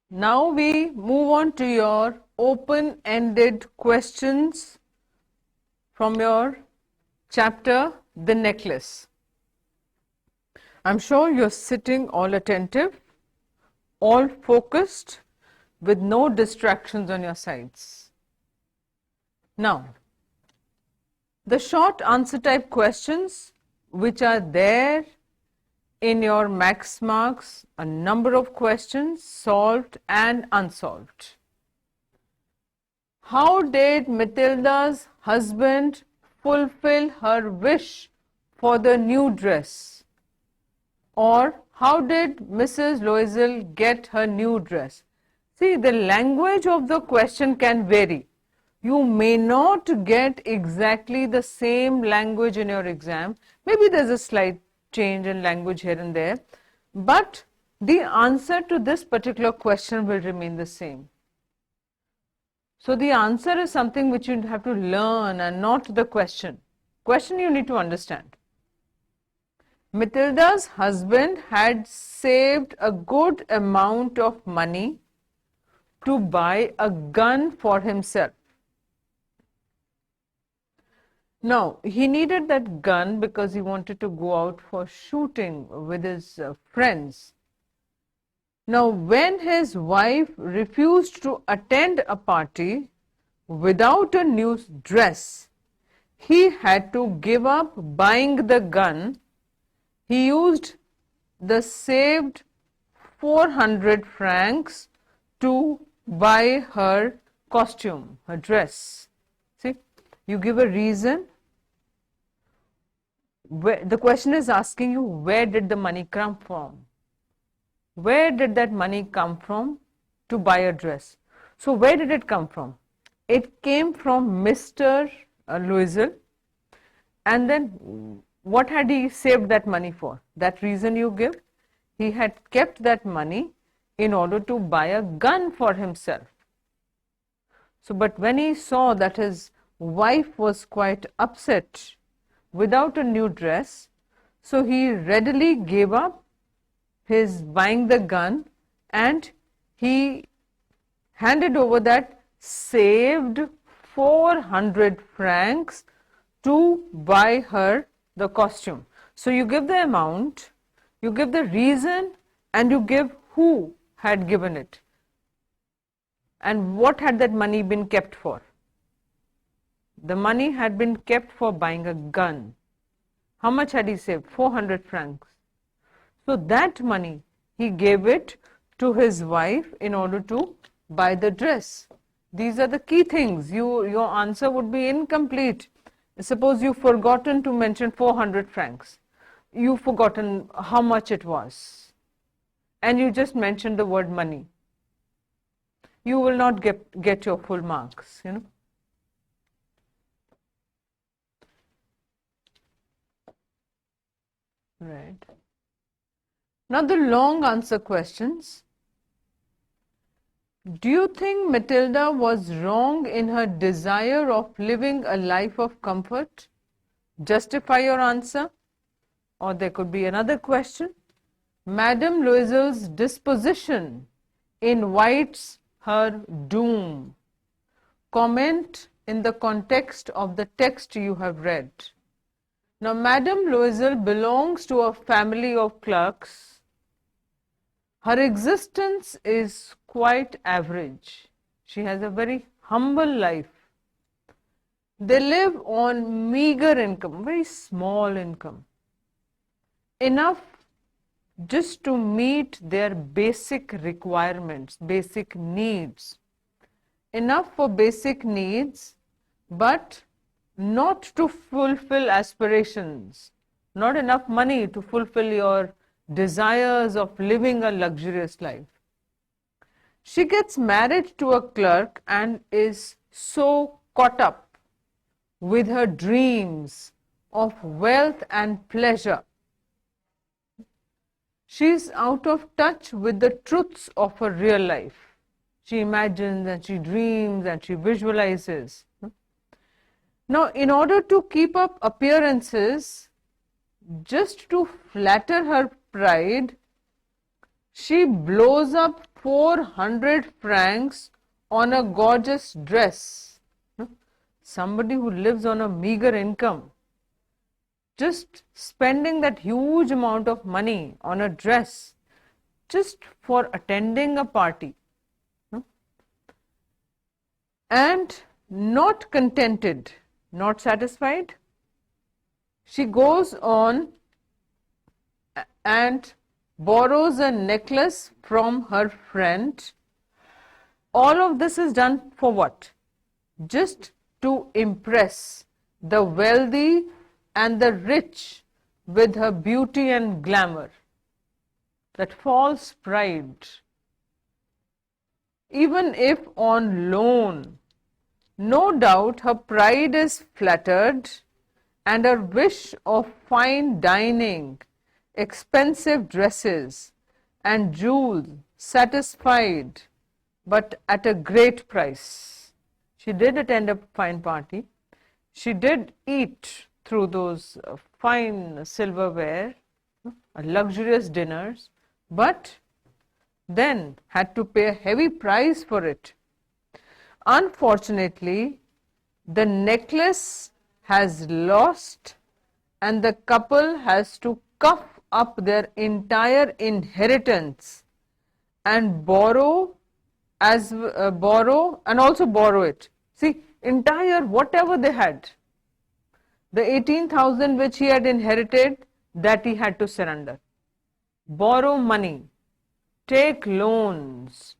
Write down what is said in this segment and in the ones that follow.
Now we move on to your open-ended questions from your chapter, The Necklace. I'm sure you're sitting all attentive, all focused, with no distractions on your sides. Now, the short answer type questions which are there in your Maxx marks, a number of questions solved and unsolved. How did Matilda's husband fulfill her wish for the new dress? Or how did Mrs. Loisel get her new dress? See, the language of the question can vary. You may not get exactly the same language in your exam. Maybe there's a slight change in language here and there, but the answer to this particular question will remain the same. So the answer is something which you have to learn and not the question. Question you need to understand. Matilda's husband had saved a good amount of money to buy a gun for himself. Now, he needed that gun because he wanted to go out for shooting with his friends. Now, when his wife refused to attend a party without a new dress, he had to give up buying the gun. He used the saved 400 francs to buy her costume, her dress. See, you give a reason. The question is asking you, where did the money come from? Where did that money come from to buy a dress? So where did it come from? It came from Mr. Loisel. And then what had he saved that money for? That reason you give? He had kept that money in order to buy a gun for himself. So, but when he saw that his wife was quite upset without a new dress, so he readily gave up his buying the gun and he handed over that saved 400 francs to buy her the costume. So you give the amount, you give the reason, and you give who had given it and what had that money been kept for. The money had been kept for buying a gun. How much had he saved? 400 francs. So that money he gave it to his wife in order to buy the dress. These are the key things. Your answer would be incomplete. Suppose you've forgotten to mention 400 francs. You've forgotten how much it was. And you just mentioned the word money. You will not get your full marks, you know. Right. Now the long answer questions. Do you think Matilda was wrong in her desire of living a life of comfort? Justify your answer. Or there could be another question. Madame Loisel's disposition invites her doom. Comment in the context of the text you have read. Now, Madame Loisel belongs to a family of clerks. Her existence is quite average. She has a very humble life. They live on meager income, very small income. Enough just to meet their basic requirements, basic needs. Enough for basic needs, but not to fulfill aspirations, not enough money to fulfill your desires of living a luxurious life. She gets married to a clerk and is so caught up with her dreams of wealth and pleasure. She is out of touch with the truths of her real life. She imagines and she dreams and she visualizes. Now, in order to keep up appearances, just to flatter her pride, she blows up 400 francs on a gorgeous dress. Somebody who lives on a meager income, just spending that huge amount of money on a dress just for attending a party. And not contented, not satisfied, she goes on and borrows a necklace from her friend. All of this is done for what? Just to impress the wealthy and the rich with her beauty and glamour. That false pride. Even if on loan, no doubt her pride is flattered and her wish of fine dining, expensive dresses and jewels satisfied, but at a great price. She did attend a fine party. She did eat through those fine silverware, luxurious dinners, but then had to pay a heavy price for it. Unfortunately, the necklace has lost and the couple has to cough up their entire inheritance and borrow and also borrow it. See, entire whatever they had, the 18,000 which he had inherited, that he had to surrender. Borrow money, take loans,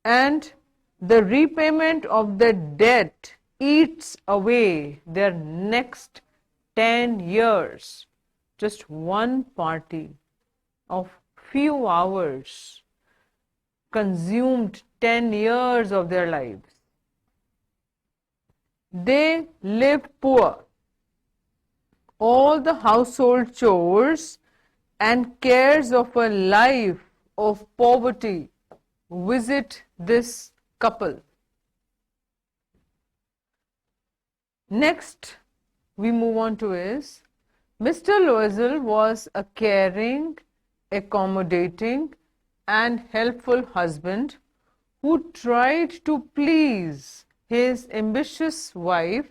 and the repayment of the debt eats away their next 10 years. Just one party of few hours consumed 10 years of their lives. They lived poor. All the household chores and cares of a life of poverty visit this couple. Next, we move on to is Mr. Loisel was a caring, accommodating, and helpful husband who tried to please his ambitious wife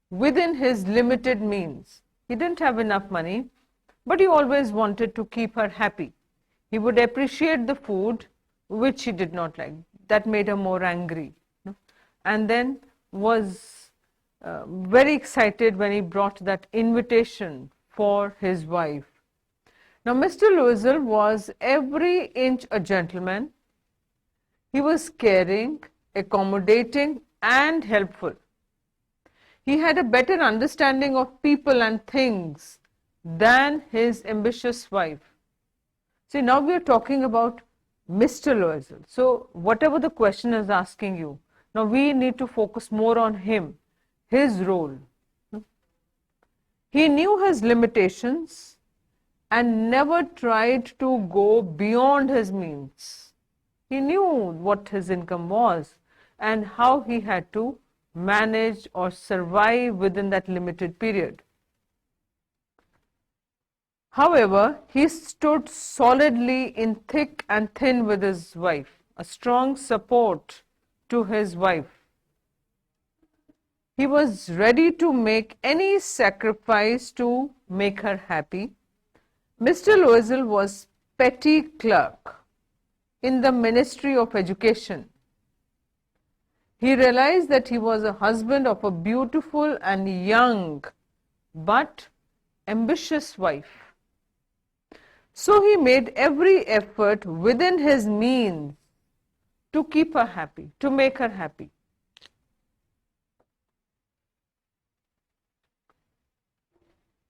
within his limited means. He didn't have enough money, but he always wanted to keep her happy. He would appreciate the food which she did not like. That made her more angry. And then was very excited when he brought that invitation for his wife. Now, Mr. Loisel was every inch a gentleman. He was caring, accommodating, and helpful. He had a better understanding of people and things than his ambitious wife. See, now we are talking about Mr. Loisel. So, whatever the question is asking you, now we need to focus more on him, his role. He knew his limitations and never tried to go beyond his means. He knew what his income was and how he had to manage or survive within that limited period. However, he stood solidly in thick and thin with his wife, a strong support to his wife. He was ready to make any sacrifice to make her happy. Mr. Loisel was petty clerk in the Ministry of Education. He realized that he was a husband of a beautiful and young but ambitious wife. So he made every effort within his means to keep her happy, to make her happy.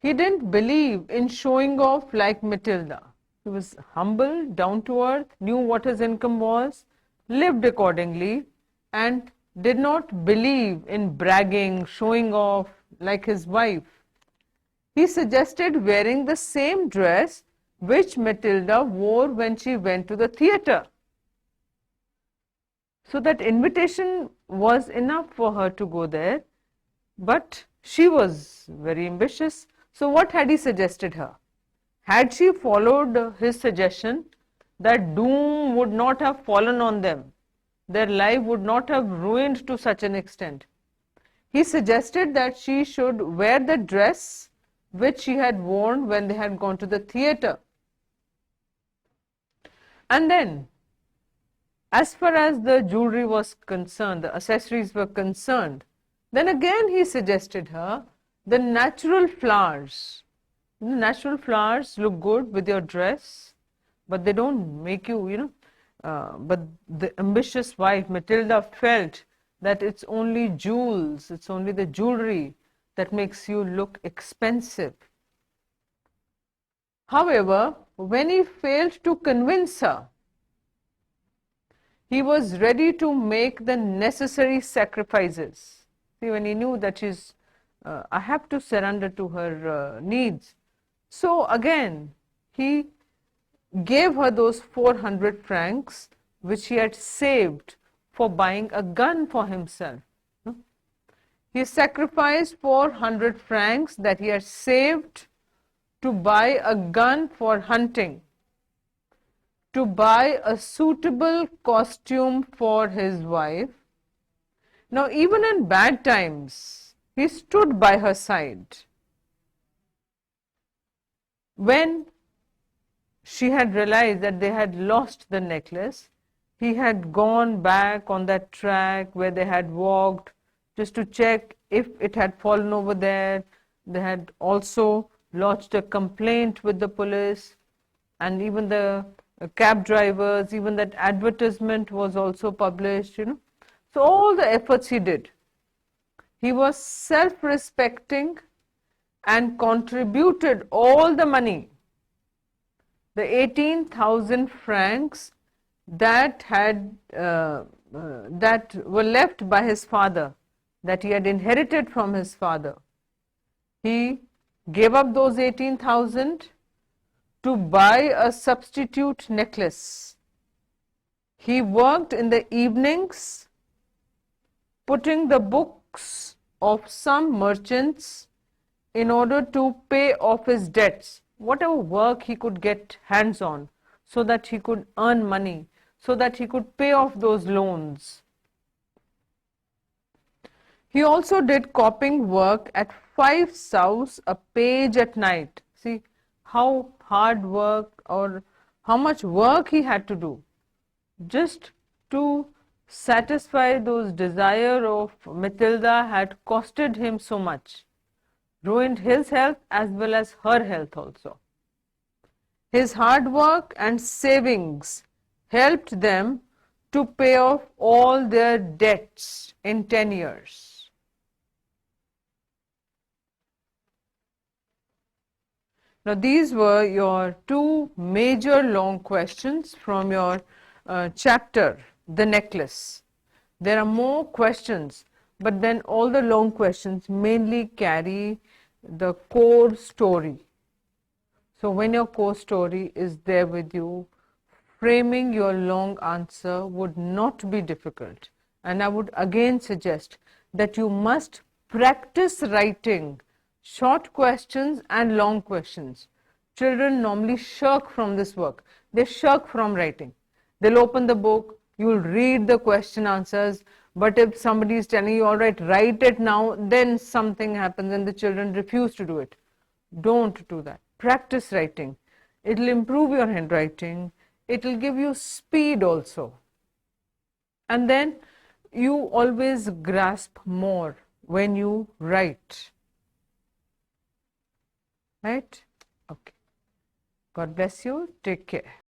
He didn't believe in showing off like Matilda. He was humble, down to earth, knew what his income was, lived accordingly, and did not believe in bragging, showing off like his wife. He suggested wearing the same dress which Matilda wore when she went to the theatre. So that invitation was enough for her to go there, but she was very ambitious. So what had he suggested her? Had she followed his suggestion, that doom would not have fallen on them. Their life would not have ruined to such an extent. He suggested that she should wear the dress which she had worn when they had gone to the theatre. And then, as far as the jewelry was concerned, the accessories were concerned, then again he suggested her the natural flowers. The natural flowers look good with your dress, but they don't make you, but the ambitious wife, Matilda, felt that it's only jewels, it's only the jewelry that makes you look expensive. However, when he failed to convince her, he was ready to make the necessary sacrifices. See, when he knew that I have to surrender to her needs. So again, he gave her those 400 francs which he had saved for buying a gun for himself. He sacrificed 400 francs that he had saved to buy a gun for hunting, to buy a suitable costume for his wife. Now, even in bad times, he stood by her side. When she had realized that they had lost the necklace, he had gone back on that track where they had walked just to check if it had fallen over there. They had also lodged a complaint with the police, and even the cab drivers, even that advertisement was also published, So all the efforts he did. He was self-respecting and contributed all the money, the 18,000 francs that were left by his father, that he had inherited from his father. He gave up those 18,000 to buy a substitute necklace. He worked in the evenings, putting the books of some merchants in order to pay off his debts, whatever work he could get hands on, so that he could earn money, so that he could pay off those loans. He also did copying work at 5 sous a page at night. See how hard work or how much work he had to do just to satisfy those desires of Matilda had costed him so much, ruined his health as well as her health also. His hard work and savings helped them to pay off all their debts in 10 years. Now, these were your two major long questions from your chapter, The Necklace. There are more questions, but then all the long questions mainly carry the core story. So, when your core story is there with you, framing your long answer would not be difficult. And I would again suggest that you must practice writing short questions and long questions. Children normally shirk from this work. They shirk from writing. They'll open the book, you'll read the question answers, but if somebody is telling you, all right, write it now, then something happens and the children refuse to do it. Don't do that. Practice writing. It will improve your handwriting. It will give you speed also. And then you always grasp more when you write. Right? Okay. God bless you. Take care.